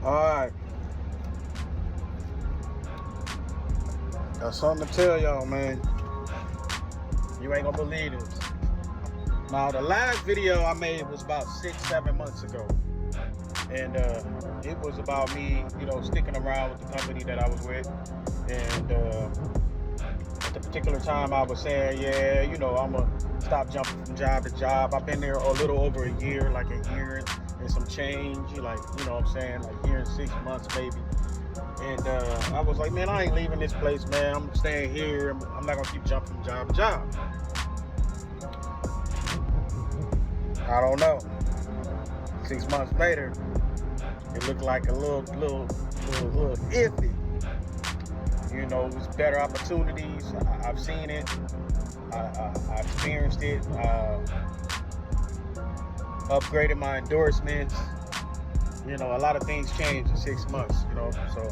All right. Got something to tell y'all, man. You ain't gonna believe this. Now, the last video I made was about 6-7 months ago. And it was about me, sticking around with the company that I was with. And at the particular time, I was saying, yeah, I'm going to stop jumping from job to job. I've been there a little over a year, like a year and some change, like, what I'm saying, like a year and 6 months, maybe. And I was like, man, I ain't leaving this place, man. I'm staying here. I'm not going to keep jumping from job to job. I don't know. 6 months later, it looked like a little iffy. It was better opportunities. I've seen it. I experienced it. Upgraded my endorsements. A lot of things changed in 6 months. So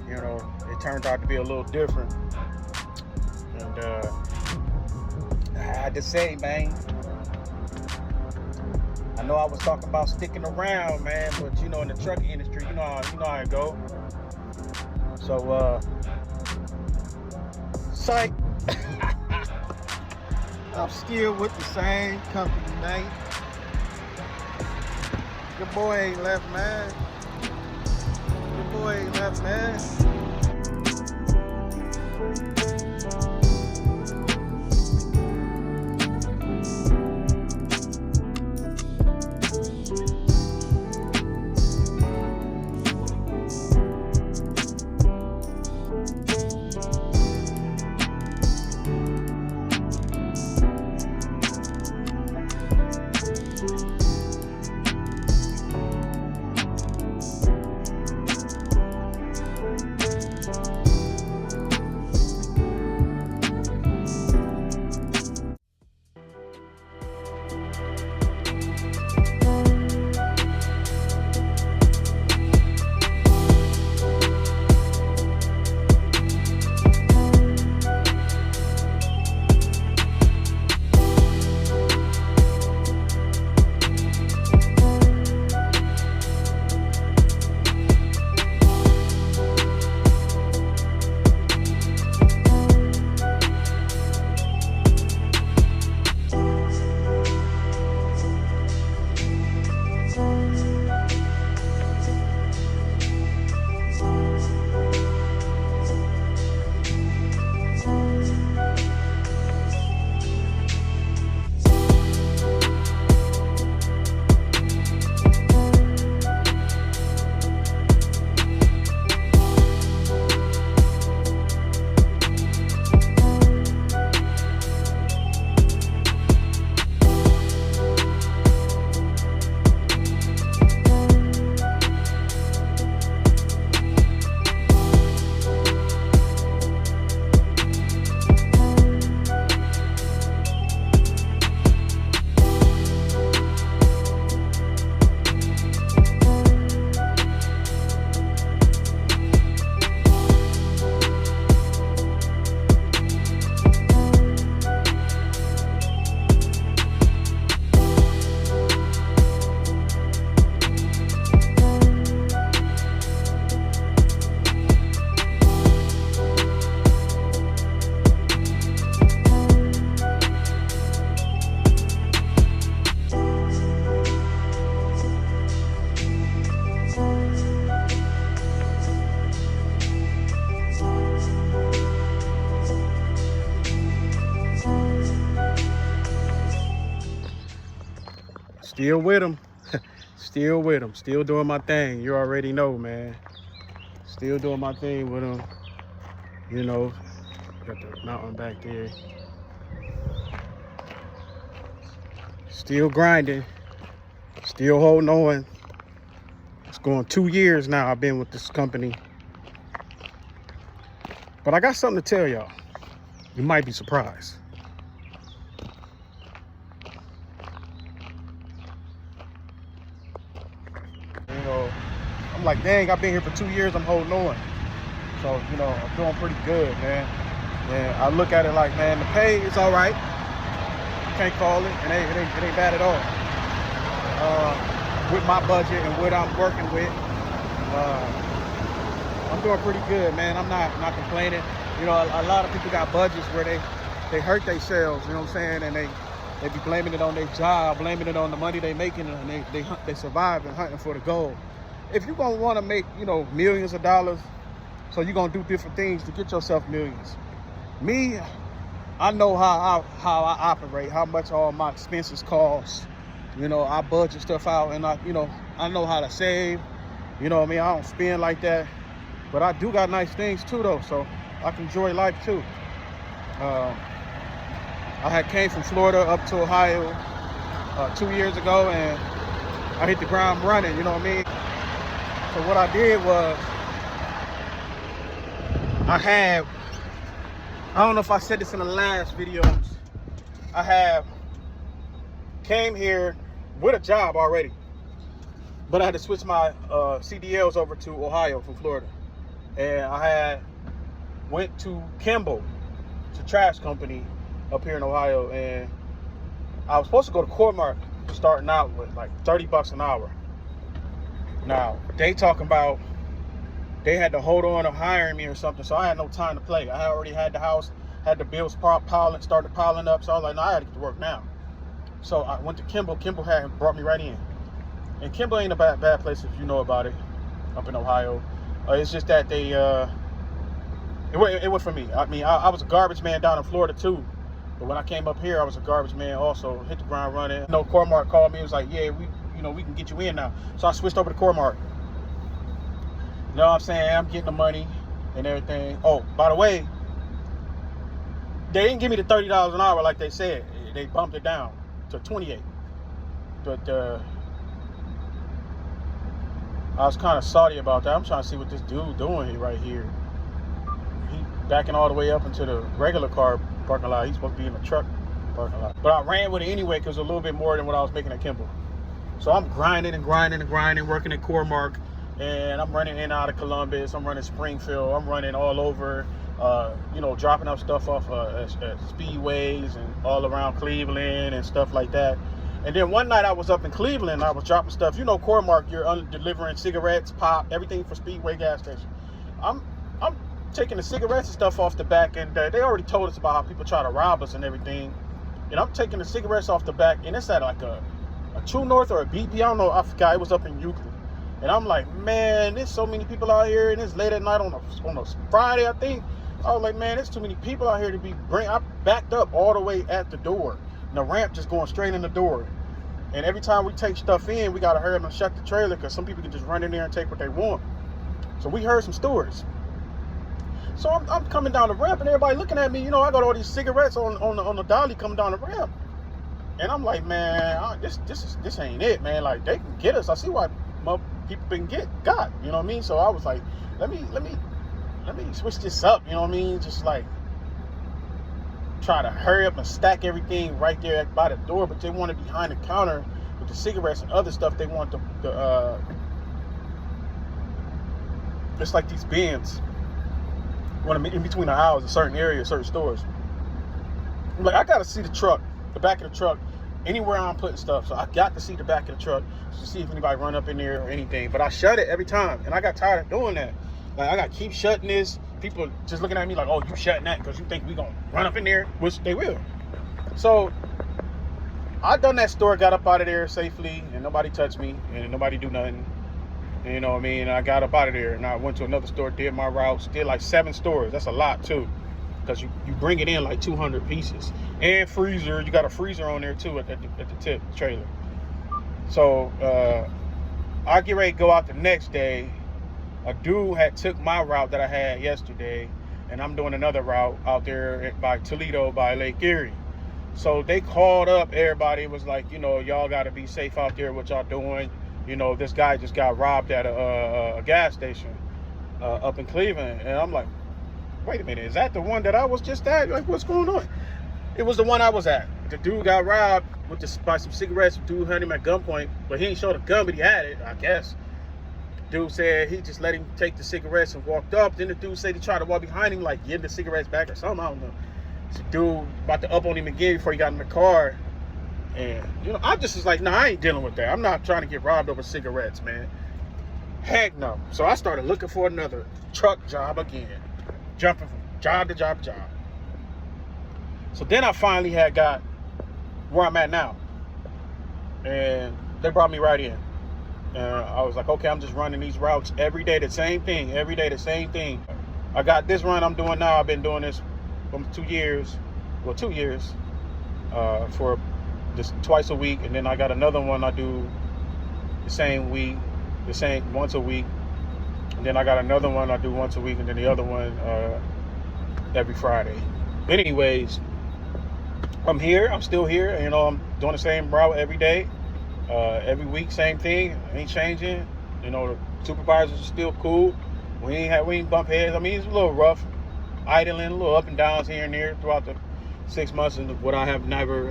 it turned out to be a little different. And I had to say, man. I know I was talking about sticking around, man, but in the trucking industry, you know how it go. So, psych. I'm still with the same company, man. Your boy ain't left, man. Your boy ain't left, man. Still with him. Still with him. Still doing my thing. You already know, man. Still doing my thing with him. Got the mountain back there. Still grinding. Still holding on. It's going 2 years now I've been with this company. But I got something to tell y'all. You might be surprised. I'm like, dang, I've been here for 2 years, I'm holding on. So, I'm doing pretty good, man. And I look at it like, man, the pay is all right. Can't call it. It ain't bad at all. With my budget and what I'm working with, I'm doing pretty good, man. I'm not complaining. You know, a lot of people got budgets where they hurt themselves, you know what I'm saying? And they be blaming it on their job, blaming it on the money they making, and they survive and hunting for the goal. If you're gonna want to make, you know, millions of dollars, so you're gonna do different things to get yourself millions. Me, I know how I operate, how much all my expenses cost. You know, I budget stuff out, and I know how to save. You know what I mean? I don't spend like that, but I do got nice things too, though, so I can enjoy life too. I had came from Florida up to Ohio 2 years ago, and I hit the ground running, you know what I mean? So what I did was, I don't know if I said this in the last videos, I came here with a job already, but I had to switch my CDLs over to Ohio from Florida. And I went to Kimball, it's a trash company up here in Ohio, and I was supposed to go to Core-Mark starting out with like $30 an hour. Now, they talking about they had to hold on to hiring me or something, so I had no time to play. I already had the house, had the bills started piling up, so I was like, no, I had to get to work now. So I went to Kimball. Kimball had brought me right in. And Kimball ain't a bad place if you know about it, up in Ohio. It's just that it went for me. I mean, I was a garbage man down in Florida too. But when I came up here, I was a garbage man also, hit the ground running. You know, Core-Mark called me, it was like, yeah, we can get you in now. So I switched over to Core-Mark. You know what I'm saying? I'm getting the money and everything. Oh, by the way, they didn't give me the $30 an hour like they said. They bumped it down to 28. But I was kind of salty about that. I'm trying to see what this dude doing here right here. He backing all the way up into the regular car parking lot. He's supposed to be in the truck parking lot. But I ran with it anyway because it was a little bit more than what I was making at Kimball. So I'm grinding, working at Core-Mark, and I'm running in and out of Columbus. I'm running Springfield. I'm running all over, dropping up stuff off at speedways and all around Cleveland and stuff like that. And then one night I was up in Cleveland. I was dropping stuff. You know, Core-Mark, you're delivering cigarettes, pop, everything for Speedway gas station. I'm taking the cigarettes and stuff off the back, and they already told us about how people try to rob us and everything. And I'm taking the cigarettes off the back, and it's at like a True North or a BP. I don't know. I forgot. It was up in Euclid. And I'm like, man, there's so many people out here, and it's late at night on a Friday, I think. I was like, man, there's too many people out here to be I backed up all the way at the door. And the ramp just going straight in the door. And every time we take stuff in, we got to hurry up and shut the trailer because some people can just run in there and take what they want. So we heard some stories. So I'm coming down the ramp, and everybody looking at me. You know, I got all these cigarettes on the dolly coming down the ramp. And I'm like, man, this ain't it, man. Like, they can get us. I see why people can got. You know what I mean? So I was like, let me switch this up. You know what I mean? Just like try to hurry up and stack everything right there by the door. But they want it behind the counter with the cigarettes and other stuff. They want it's like these bins. Want to in between the aisles in certain areas, certain stores. I'm like, I gotta see the truck. The back of the truck, anywhere I'm putting stuff. So I got to see the back of the truck to see if anybody run up in there or anything. But I shut it every time, and I got tired of doing that. Like, I got to keep shutting this. People just looking at me like, oh, you shutting that because you think we going to run up in there, which they will. So I done that store, got up out of there safely, and nobody touched me, and nobody do nothing. And, you know what I mean? I got up out of there, and I went to another store, did my routes, did like 7 stores. That's a lot, too. Because you bring it in like 200 pieces. And freezer, you got a freezer on there too at the tip trailer. So I get ready to go out the next day. A dude had took my route that I had yesterday, and I'm doing another route out there by Toledo by Lake Erie. So they called up everybody. It was like, you know, y'all got to be safe out there, what y'all doing. You know, this guy just got robbed at a gas station up in Cleveland. And I'm like, wait a minute, is that the one that I was just at? Like, what's going on? It was the one I was at. The dude got robbed by some cigarettes. The dude had him at gunpoint, but he ain't showed a gun, but he had it, I guess. The dude said he just let him take the cigarettes and walked up. Then the dude said he tried to walk behind him, like give the cigarettes back or something, I don't know. So dude about to up on him again before he got in the car. And, you know, I just was like, nah, I ain't dealing with that. I'm not trying to get robbed over cigarettes, man. Heck no. So I started looking for another truck job again, jumping from job to job to job. So then I finally had got where I'm at now, and they brought me right in. I was like, okay, I'm just running these routes every day, the same thing, every day, the same thing. I got this run I'm doing now. I've been doing this for 2 years, for just twice a week. And then I got another one I do the same week, once a week. And then I got another one I do once a week, and then the other one every Friday. But anyways, I'm still here. I'm doing the same route every day. Every week, same thing. Ain't changing. The supervisors are still cool. We ain't bump heads. I mean, it's a little rough, idling, a little up and downs here and there throughout the 6 months, and what I have never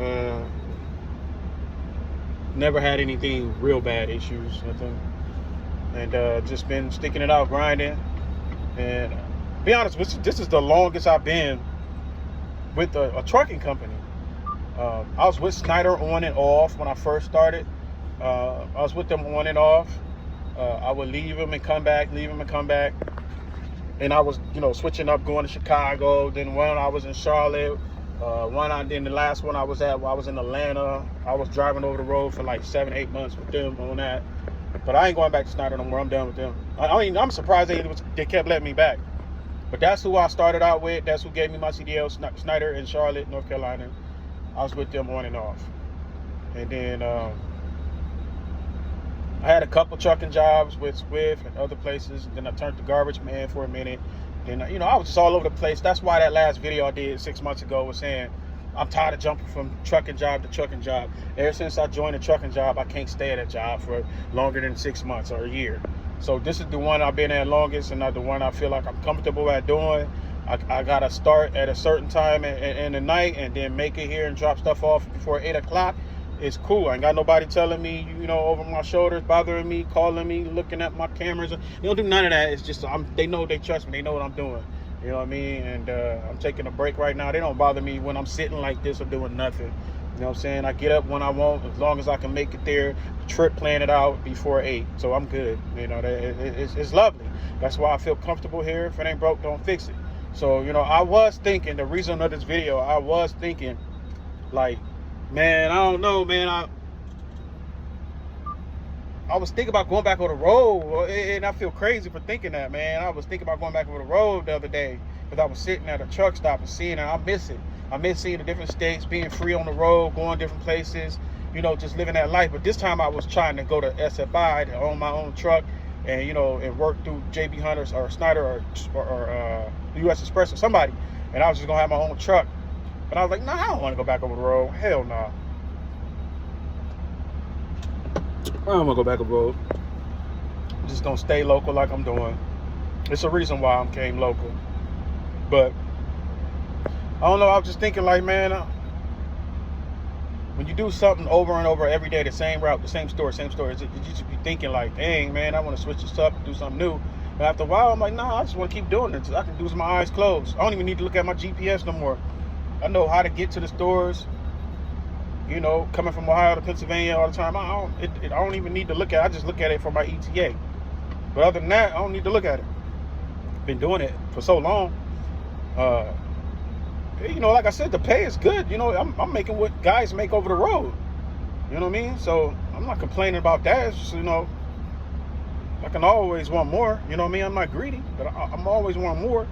had anything real bad issues, nothing, and just been sticking it out, grinding. And be honest, this is the longest I've been with a trucking company. I was with Snyder on and off when I first started. I was with them on and off. I would leave them and come back, and I was, switching up, going to Chicago. Then one I was in Charlotte. Then the last one I was in Atlanta. I was driving over the road for like 7-8 months with them on that. But I ain't going back to Snyder no more. I'm done with them. I'm surprised they kept letting me back. But that's who I started out with. That's who gave me my CDL, Snyder in Charlotte, North Carolina. I was with them on and off. And then I had a couple trucking jobs with Swift and other places. Then I turned to garbage man for a minute. Then, I was just all over the place. That's why that last video I did 6 months ago was saying, I'm tired of jumping from trucking job to trucking job. Ever since I joined a trucking job, I can't stay at a job for longer than 6 months or a year. So this is the one I've been at longest, and the one I feel like I'm comfortable at doing. I got to start at a certain time in the night and then make it here and drop stuff off before 8 o'clock. It's cool. I ain't got nobody telling me, over my shoulders, bothering me, calling me, looking at my cameras. They don't do none of that. It's just, they know, they trust me. They know what I'm doing. You know what I mean? And I'm taking a break right now. They don't bother me when I'm sitting like this or doing nothing. You know what I'm saying? I get up when I want, as long as I can make it there. Trip, plan it out before 8. So I'm good. It's lovely. That's why I feel comfortable here. If it ain't broke, don't fix it. So, I was thinking, the reason of this video, I was thinking, like, man, I don't know, man. I was thinking about going back on the road, and I feel crazy for thinking that, man. I was thinking about going back on the road the other day because I was sitting at a truck stop and seeing it. I miss it. I miss seeing the different states, being free on the road, going different places, just living that life. But this time I was trying to go to SFI to own my own truck and, and work through JB Hunters or Snyder or US Express or somebody. And I was just going to have my own truck. But I was like, nah, I don't want to go back over the road. Hell no. Nah. I don't want to go back over the road. I'm just going to stay local like I'm doing. It's a reason why I came local. But, I don't know, I was just thinking like, man, when you do something over and over every day, the same route, the same store, you just be thinking like, dang, man, I want to switch this up and do something new. But after a while, I'm like, nah, I just want to keep doing it. I can do this with my eyes closed. I don't even need to look at my GPS no more. I know how to get to the stores, coming from Ohio to Pennsylvania all the time. I don't even need to look at it. I just look at it for my ETA. But other than that, I don't need to look at it. Been doing it for so long. Like I said, the pay is good. I'm making what guys make over the road. You know what I mean? So I'm not complaining about that. It's just, I can always want more. You know what I mean? I'm not greedy, but I'm always want more.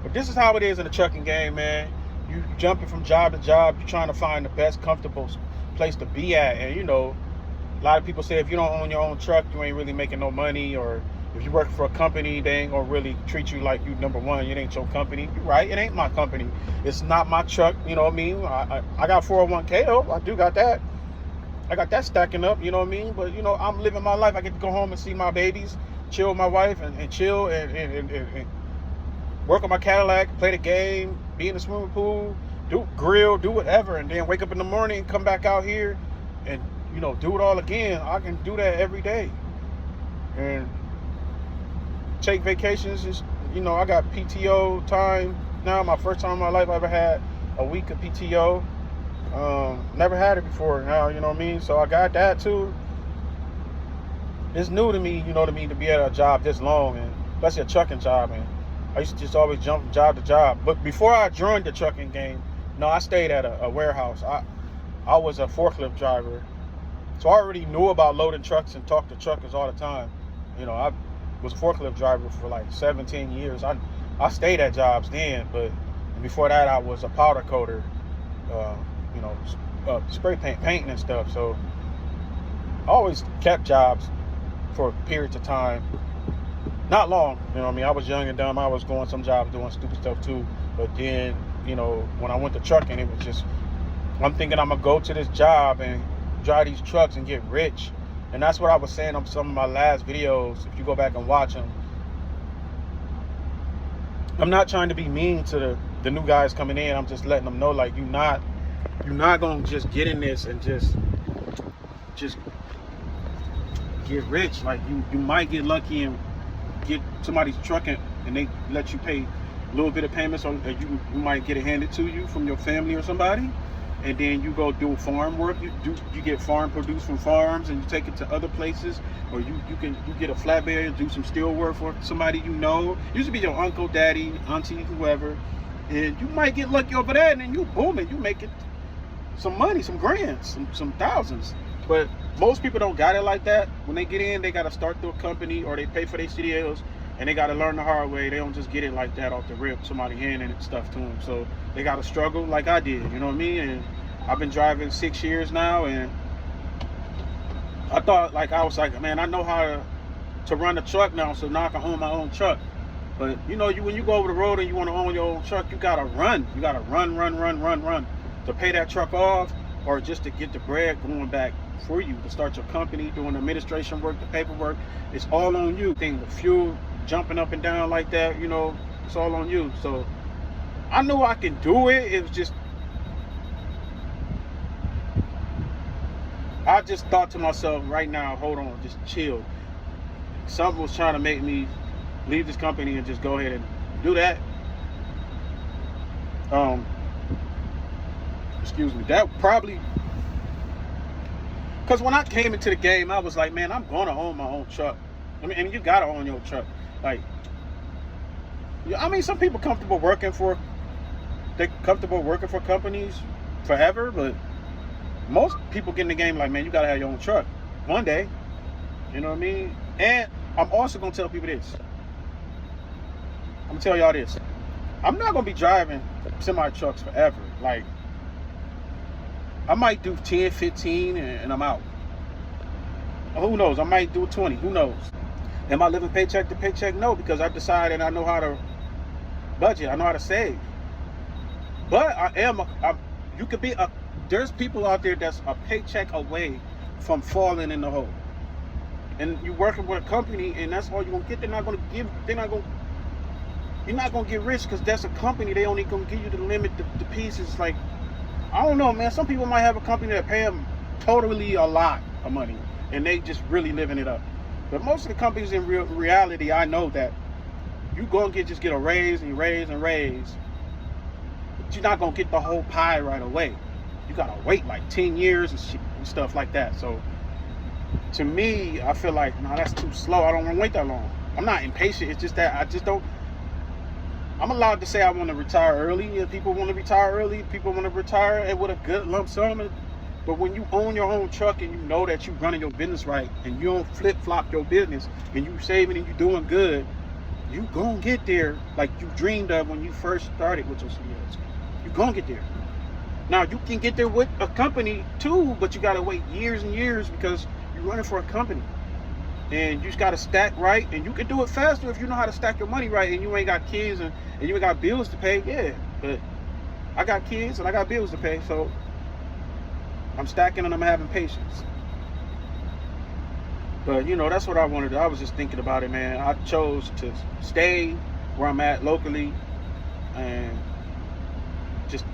But this is how it is in the trucking game, man. You jumping from job to job, you're trying to find the best comfortable place to be at. And, a lot of people say if you don't own your own truck, you ain't really making no money. Or if you work for a company, they ain't going to really treat you like you number one. It ain't your company. You're right. It ain't my company. It's not my truck. You know what I mean? I got 401k, though. I do got that. I got that stacking up. You know what I mean? But, I'm living my life. I get to go home and see my babies, chill with my wife, and chill and work on my Cadillac, play the game, be in the swimming pool, grill, do whatever, and then wake up in the morning, come back out here, and do it all again. I can do that every day, and take vacations. Just I got PTO time now. My first time in my life I ever had a week of PTO. Never had it before. Now you know what I mean. So I got that too. it's new to me, you know what I mean, to be at a job this long, and especially a trucking job. And I used to just always jump from job to job. But before I joined the trucking game, no, I stayed at a warehouse. I was a forklift driver, so I already knew about loading trucks and talked to truckers all the time. You know, I was a forklift driver for like 17 years. I stayed at jobs then, but before that, I was a powder coater, you know, spray painting and stuff. So I always kept jobs for periods of time. Not long, you know what I mean? I was young and dumb. I was going some jobs doing stupid stuff too. But then, you know, when I went to trucking, it was just, I'm thinking I'm going to go to this job and drive these trucks and get rich. And that's what I was saying on some of my last videos. If you go back and watch them, I'm not trying to be mean to the new guys coming in. I'm just letting them know, like, you're not going to just get in this and just get rich. Like, you might get lucky and get somebody's truck and they let you pay a little bit of payments, or you might get it handed to you from your family or somebody, and then you go do farm work. You get farm produce from farms and you take it to other places, or you get a flatbed and do some steel work for somebody you know. Used to be your uncle, daddy, auntie, whoever, and you might get lucky over there, and then you boom it, you make it some money, some grands, some thousands. But most people don't got it like that. When they get in, they got to start through a company, or they pay for their CDLs, and they got to learn the hard way. They don't just get it like that off the rip, somebody handing stuff to them. So they got to struggle like I did, you know what I mean? And I've been driving 6 years now, and I thought, like, I was like, man, I know how to run a truck now, so now I can own my own truck. But, you know, when you go over the road and you want to own your own truck, you got to run. You got to run to pay that truck off, or just to get the bread going back for you, to start your company, doing administration work, the paperwork. It's all on you. The fuel jumping up and down like that, you know, it's all on you. So I knew I can do it. It was just, I just thought to myself, right now, hold on, just chill. Something was trying to make me leave this company and just go ahead and do that. Excuse me, that probably, because when I came into the game, I was like, man, I'm going to own my own truck. I mean, and you got to own your truck. Like, I mean, some people comfortable working for companies forever, but most people get in the game like, man, you got to have your own truck one day. You know what I mean? And I'm also going to tell people this. I'm going to tell y'all this. I'm not going to be driving semi-trucks forever. Like, I might do 10, 15, and I'm out. Who knows? I might do 20. Who knows? Am I living paycheck to paycheck? No, because I decided I know how to budget. I know how to save. But you could be there's people out there that's a paycheck away from falling in the hole. And you're working with a company, and that's all you're going to get. You're not going to get rich, because that's a company. They only going to give you the limit, the pieces. Like, I don't know, man. Some people might have a company that pay them totally a lot of money, and they just really living it up. But most of the companies in reality, I know that you going to just get a raise and raise and raise, but you're not going to get the whole pie right away. You got to wait like 10 years and stuff like that. So to me, I feel like, no, that's too slow. I don't want to wait that long. I'm not impatient. It's just that I just don't. I'm allowed to say I want to retire early. If people want to retire early, people want to retire with a good lump sum. But when you own your own truck and you know that you're running your business right, and you don't flip-flop your business, and you saving and you doing good, you gonna get there like you dreamed of when you first started with your CDLs. You gonna get there. Now, you can get there with a company too, but you gotta wait years and years, because you're running for a company. And you just gotta stack right, and you can do it faster if you know how to stack your money right, and you ain't got kids and you ain't got bills to pay. Yeah, but I got kids and I got bills to pay, so I'm stacking and I'm having patience. But, you know, that's what I wanted. I was just thinking about it, man. I chose to stay where I'm at locally and just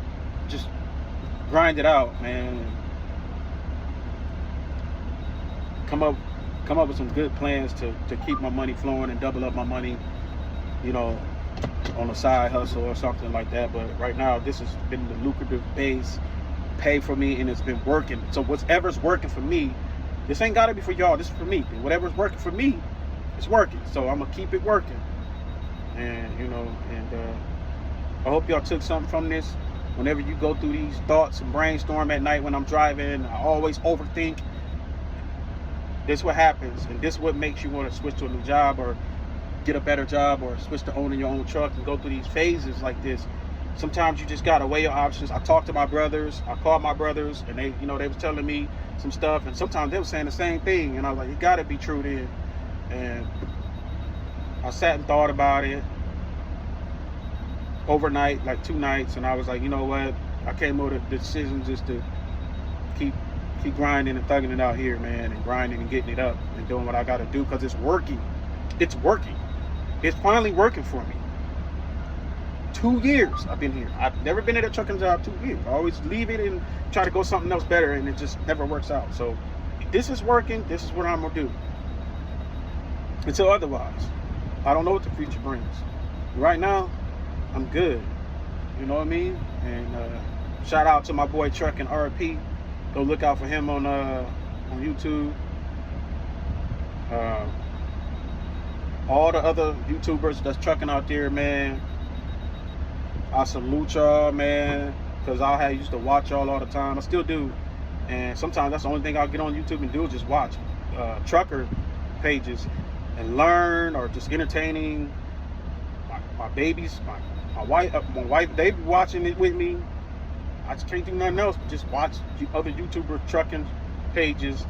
grind it out, man. Come up with some good plans to keep my money flowing and double up my money, you know, on a side hustle or something like that. But right now, this has been the lucrative base pay for me, and it's been working. So whatever's working for me, This ain't gotta be for y'all. This is for me. Whatever's working for me, it's working. So I'm gonna keep it working. And you know, and I hope y'all took something from this. Whenever you go through these thoughts and brainstorm at night when I'm driving, I always overthink. This is what happens, and this is what makes you want to switch to a new job or get a better job or switch to owning your own truck and go through these phases like this. Sometimes you just gotta weigh your options. I talked to my brothers, I called my brothers, and they, you know, they was telling me some stuff, and sometimes they were saying the same thing, and I was like, it gotta be true then. And I sat and thought about it overnight, like 2 nights, and I was like, you know what? I came up with the decision just to keep grinding and thugging it out here, man, and grinding and getting it up and doing what I gotta do because it's working. It's working. It's finally working for me. 2 years I've been here. I've never been at a trucking job 2 years. I always leave it and try to go something else better, and it just never works out. So this is working. This is what I'm gonna do. Until otherwise, I don't know what the future brings. Right now, I'm good. You know what I mean? And shout out to my boy Trucking RP. Go look out for him on YouTube. All the other YouTubers that's trucking out there, man, I salute y'all, man, because I used to watch y'all all the time. I still do. And sometimes that's the only thing I'll get on YouTube and do is just watch trucker pages and learn, or just entertaining. My babies, my wife, they be watching it with me. I just can't do nothing else but just watch other YouTuber trucking pages.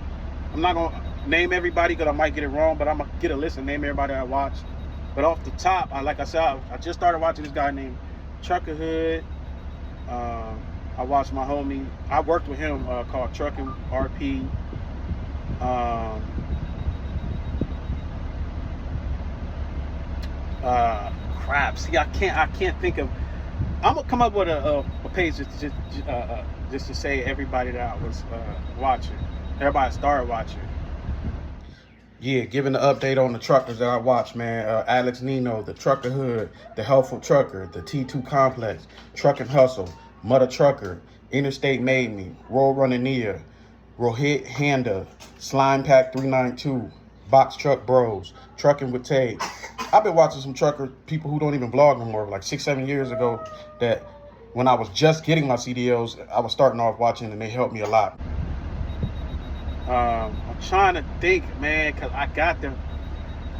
I'm not gonna name everybody because I might get it wrong, but I'm gonna get a list and name everybody I watch. But off the top, like I said, I just started watching this guy named Trucker Hood. I watched my homie. I worked with him called Trucking RP. Crap. See, I can't think of. I'm gonna come up with a page just to say everybody that I was watching. Everybody started watching. Yeah, giving the update on the truckers that I watch, man. Alex Nino, the Trucker Hood, the Helpful Trucker, the T2 Complex, Trucking Hustle, Mother Trucker, Interstate Made Me, Roll Running Nia, Rohit Handa, Slime Pack 392, Box Truck Bros, Trucking with Tay. I've been watching some trucker people who don't even vlog no more, like 6-7 years ago, that when I was just getting my CDLs, I was starting off watching, and they helped me a lot. I'm trying to think, man, because I can't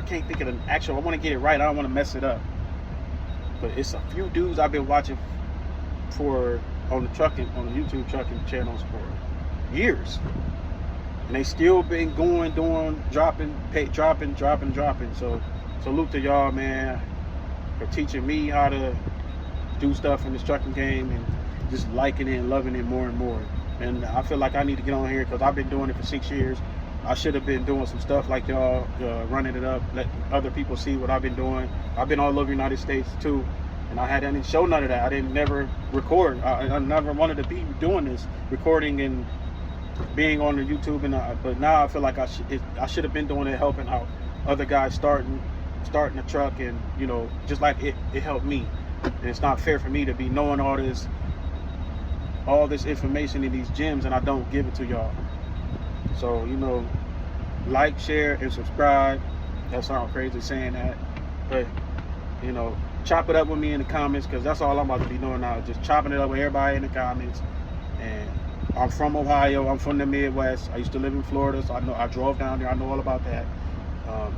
think of the actual, I want to get it right. I don't want to mess it up. But it's a few dudes I've been watching on the YouTube trucking channels for years. And they still been dropping. So salute to y'all, man, for teaching me how to do stuff in this trucking game and just liking it and loving it more and more. And I feel like I need to get on here because I've been doing it for 6 years. I should have been doing some stuff like y'all, running it up, let other people see what I've been doing. I've been all over the United States too, and I didn't show none of that. I didn't never record. I never wanted to be doing this, recording and being on the YouTube. But now I feel like I should have been doing it, helping out other guys starting a truck, and you know, just like it helped me. And it's not fair for me to be knowing all this information in these gems and I don't give it to y'all. So, you know, like, share, and subscribe. That sounds crazy saying that, but you know, chop it up with me in the comments, because that's all I'm about to be doing now, just chopping it up with everybody in the comments. And I'm from Ohio, I'm from the Midwest. I used to live in Florida, so I drove down there, I know all about that.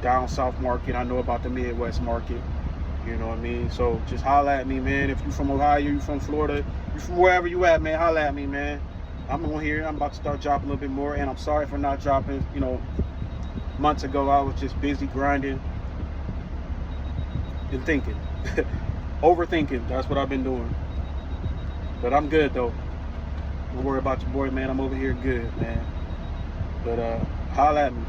Down south market, I know about the Midwest market. You know what I mean? So just holla at me, man. If you from Ohio, you from Florida, you from wherever you at, man, holla at me, man. I'm on here. I'm about to start dropping a little bit more, and I'm sorry for not dropping. You know, months ago I was just busy grinding and thinking. Overthinking. That's what I've been doing. But I'm good though. Don't worry about your boy, man. I'm over here good, man. But holla at me.